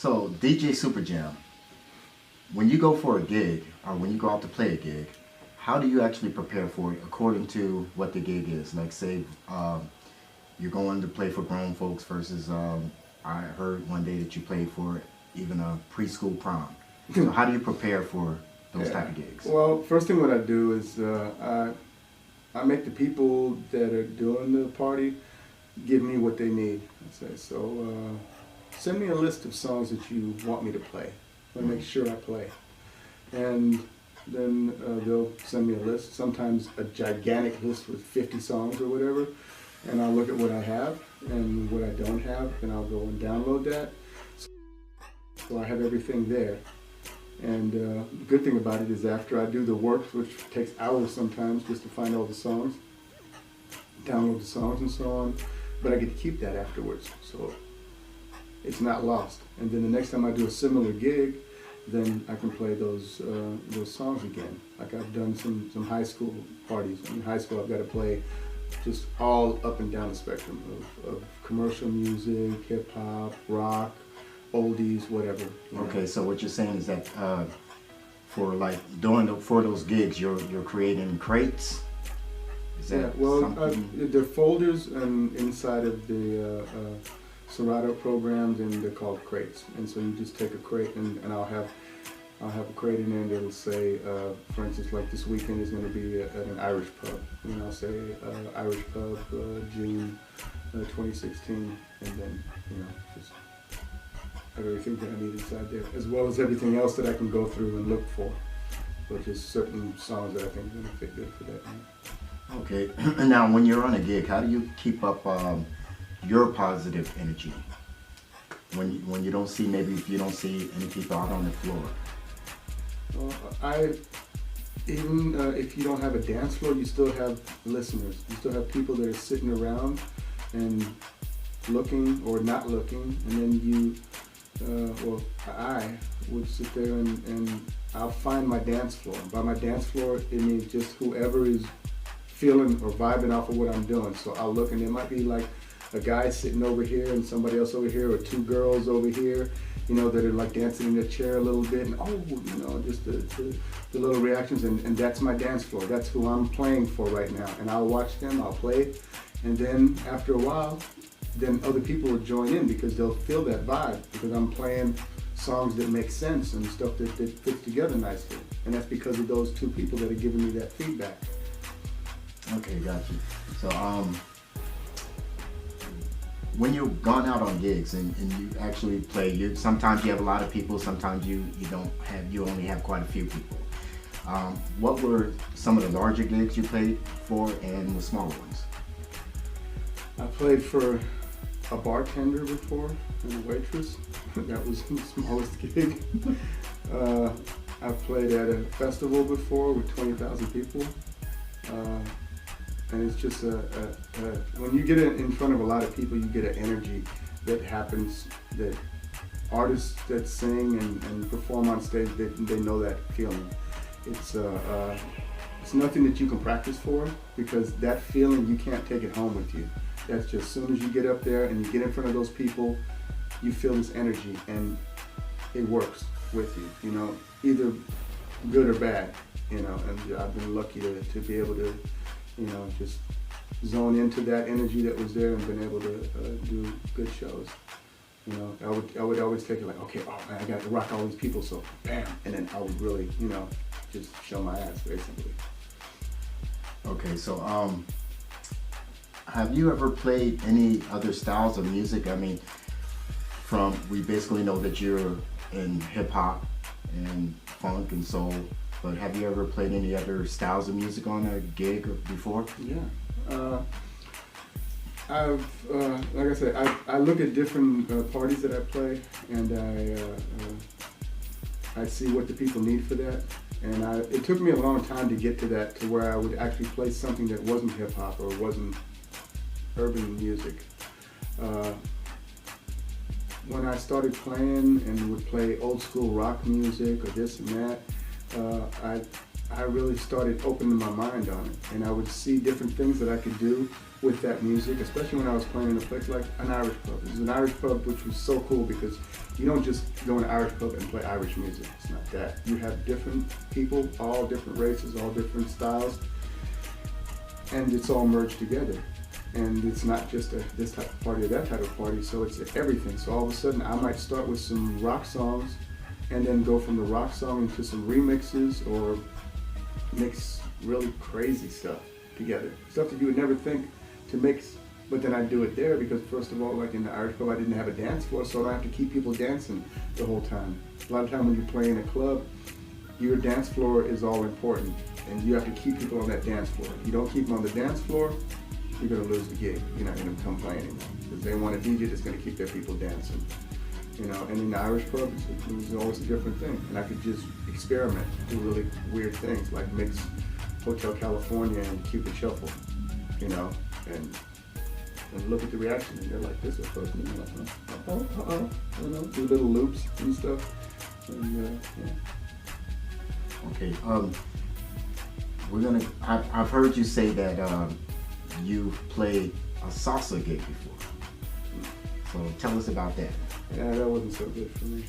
So DJ Super Jam, when you go for a gig or when you go out to play a gig, how do you actually prepare for it according to what the gig is? Like say you're going to play for grown folks versus I heard one day that you played for even a preschool prom. So how do you prepare for those type of gigs? Well, first thing what I do is I make the people that are doing the party give me what they need. I say, so send me a list of songs that you want me to play. I'll make sure I play. And then they'll send me a list, sometimes a gigantic list with 50 songs or whatever, and I'll look at what I have and what I don't have, and I'll go and download that. So I have everything there. And the good thing about it is after I do the work, which takes hours sometimes just to find all the songs, download the songs and so on, but I get to keep that afterwards, so it's not lost. And then the next time I do a similar gig, then I can play those songs again. Like I've done some high school parties. In high school I've got to play just all up and down the spectrum of commercial music, hip hop, rock, oldies, whatever. Okay, so what you're saying is that for like for those gigs, you're creating crates. Is that yeah, well, something? they're folders and inside of the Serato programs, and they're called crates. And so you just take a crate, and I'll have a crate in there that'll say, for instance, like this weekend is going to be at an Irish pub, and I'll say Irish pub, June 2016, and then just have everything that I need inside there, as well as everything else that I can go through and look for, which is certain songs that I think are going to fit good for that night. Okay, now when you're on a gig, how do you keep up your positive energy when you don't see, maybe if you don't see any people out on the floor? Well, even if you don't have a dance floor, you still have listeners. You still have people that are sitting around and looking or not looking, and then I would sit there and I'll find my dance floor. By my dance floor, it means just whoever is feeling or vibing off of what I'm doing. So I'll look, and there might be like a guy sitting over here and somebody else over here, or two girls over here, that are like dancing in their chair a little bit, and just the little reactions, and that's my dance floor. That's who I'm playing for right now, and I'll watch them, I'll play, and then after a while, then other people will join in because they'll feel that vibe, because I'm playing songs that make sense and stuff that fits together nicely, and that's because of those two people that are giving me that feedback. Okay, got you. So when you've gone out on gigs and you actually play, sometimes you have a lot of people, sometimes you only have quite a few people. What were some of the larger gigs you played for and the smaller ones? I played for a bartender before and a waitress. That was the smallest gig. I played at a festival before with 20,000 people. And it's just when you get in front of a lot of people, you get an energy that happens, that artists that sing and perform on stage, they know that feeling. It's nothing that you can practice for, because that feeling, you can't take it home with you. That's just, as soon as you get up there and you get in front of those people, you feel this energy, and it works with you, either good or bad, and I've been lucky to be able to just zone into that energy that was there and been able to do good shows. I would always take it like, okay, oh man, I got to rock all these people, so bam, and then I would really, just show my ass, basically. Okay, so have you ever played any other styles of music? I mean, we basically know that you're in hip hop and funk and soul, but have you ever played any other styles of music on a gig before? Yeah. Like I said, I look at different parties that I play, and I see what the people need for that. And it took me a long time to get to that, to where I would actually play something that wasn't hip hop or wasn't urban music. When I started playing and would play old school rock music or this and that, I really started opening my mind on it, and I would see different things that I could do with that music, especially when I was playing in a place like an Irish pub. It was an Irish pub, which was so cool because you don't just go in an Irish pub and play Irish music. It's not that. You have different people, all different races, all different styles, and it's all merged together. And it's not just this type of party or that type of party, so it's everything. So all of a sudden, I might start with some rock songs and then go from the rock song into some remixes or mix really crazy stuff together. Stuff that you would never think to mix, but then I do it there because first of all, like in the Irish pub, I didn't have a dance floor, so I don't have to keep people dancing the whole time. A lot of time when you play in a club, your dance floor is all important, and you have to keep people on that dance floor. If you don't keep them on the dance floor, you're gonna lose the gig. You're not gonna come play anymore because they want a DJ that's gonna keep their people dancing. You know, and in the Irish pub, it was always a different thing, and I could just experiment, do really weird things like mix Hotel California and Cupid Shuffle, you know, and look at the reaction, and they're like, "This is supposed to be like, you know, do little loops and stuff, and yeah." Okay. I've heard you say that you've played a salsa gig before. So tell us about that. Yeah, that wasn't so good for me.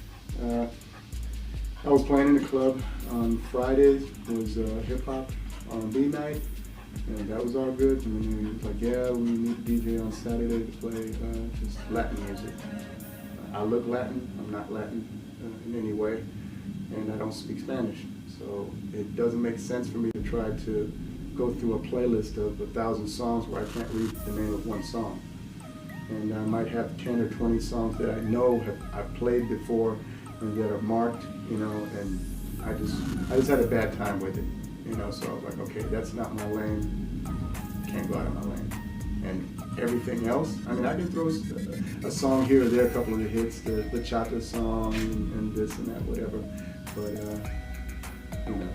I was playing in the club on Fridays. It was hip hop R&B night, and that was all good. And then it was like, yeah, we need a DJ on Saturday to play just Latin music. I look Latin. I'm not Latin in any way, and I don't speak Spanish. So it doesn't make sense for me to try to go through a playlist of 1,000 songs where I can't read the name of one song. And I might have 10 or 20 songs that I know I've played before and that are marked, you know, and I just had a bad time with it, you know, so I was like, okay, that's not my lane, can't go out of my lane. And everything else, I mean, I can throw a song here or there, a couple of the hits, the bachata song and this and that, whatever, but, you know,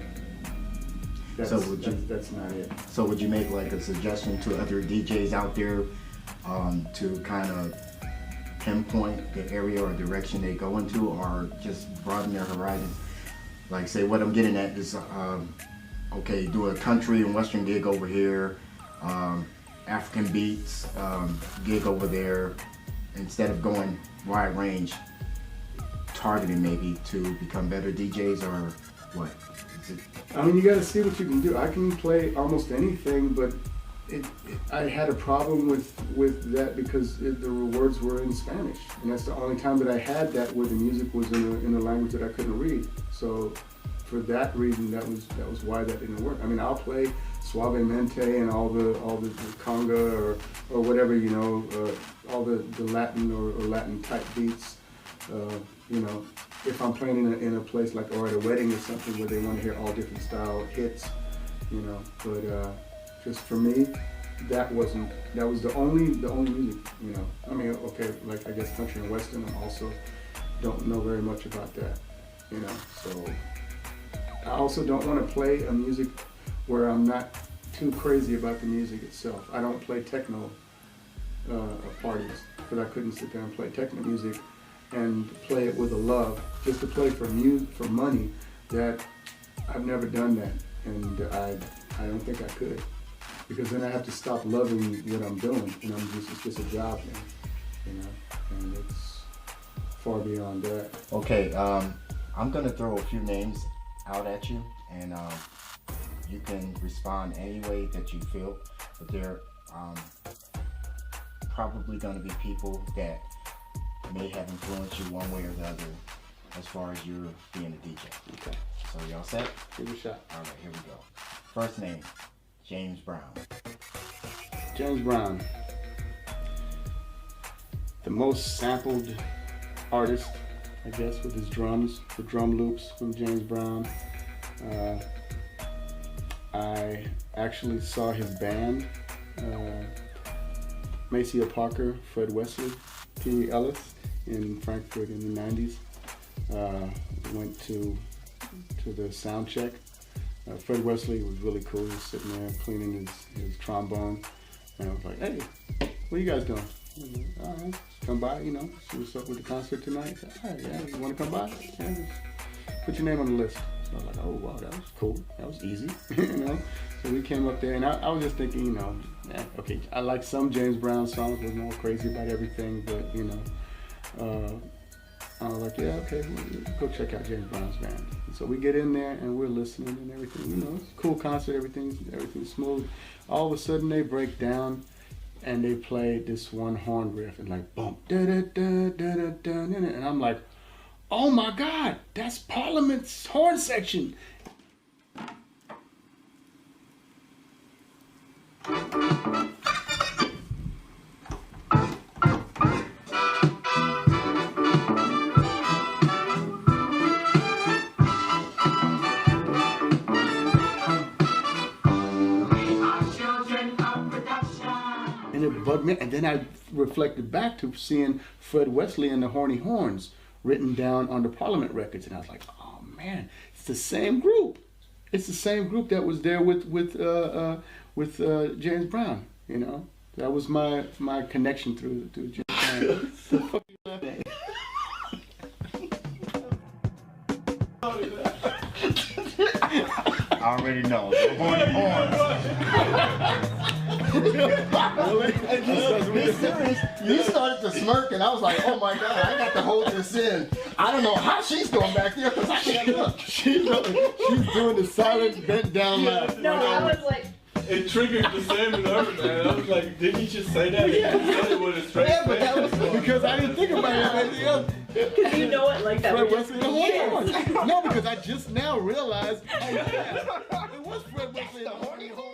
that's not it. So would you make like a suggestion to other DJs out there to kind of pinpoint the area or direction they go into, or just broaden their horizon? Like, say, what I'm getting at is, okay, do a country and western gig over here, African beats gig over there, instead of going wide range, targeting maybe to become better DJs, or what? I mean, you got to see what you can do. I can play almost anything, but I had a problem with that because the words were in Spanish, and that's the only time that I had that where the music was in a language that I couldn't read. So for that reason, that was why that didn't work. I mean, I'll play Suavemente and all the conga or whatever, you know, all the Latin or Latin type beats, you know. If I'm playing in a place like, or at a wedding or something where they want to hear all different style hits, you know, but just for me, that was the only music, you know. I mean, okay, like I guess country and western, I also don't know very much about that, you know. So I also don't want to play a music where I'm not too crazy about the music itself. I don't play techno parties because I couldn't sit there and play techno music and play it with a love just to play for money. That I've never done that, and I don't think I could, because then I have to stop loving what I'm doing, and it's just a job now, you know, and it's far beyond that. Okay, I'm gonna throw a few names out at you, and you can respond any way that you feel, but they're probably gonna be people that may have influenced you one way or the other as far as you being a DJ. Okay. So y'all set? Give it a shot. All right, here we go. First name, James Brown. James Brown, the most sampled artist, I guess, with his drums, the drum loops from James Brown. I actually saw his band, Maceo Parker, Fred Wesley, Pee Wee Ellis in Frankfurt in the 90s. Went to the sound check. Fred Wesley was really cool. He was sitting there cleaning his trombone. And I was like, hey, what are you guys doing? All right, come by, you know, see what's up with the concert tonight. All right, yeah, you want to come by? Yeah, just put your name on the list. So I was like, oh wow, that was cool. That was easy, you know. So we came up there, and I was just thinking, you know, okay, I like some James Brown songs. Was more crazy about everything, but you know, I was like, yeah, okay, we'll go check out James Brown's band. And so we get in there and we're listening and everything. You know, it's a cool concert. Everything's smooth. All of a sudden they break down and they play this one horn riff and like boom, da da da da da da, and I'm like, oh my God, that's Parliament's horn section. And it bugged me, and then I reflected back to seeing Fred Wesley and the Horny Horns written down on the Parliament records, and I was like, "Oh man, it's the same group. It's the same group that was there with James Brown." You know, that was my connection through James Brown. The fuck you laughing at? I already know. The Horny Horns. Be serious. You started to smirk, and I was like, "Oh my God, I got to hold this in." I don't know how she's going back there because I can't look. She's doing the silent bent down laugh. No, I was like. It triggered the same in her, man. I was like, didn't you just say that? Yeah. You said it with a straight Yeah, but that was face. Because I didn't think about anything else. Because you know it like that. Fred We're just- Wesley and the Horny Yes. Horns. No, because I just now realized, oh yeah, it was Fred Wesley and the Horny Horns.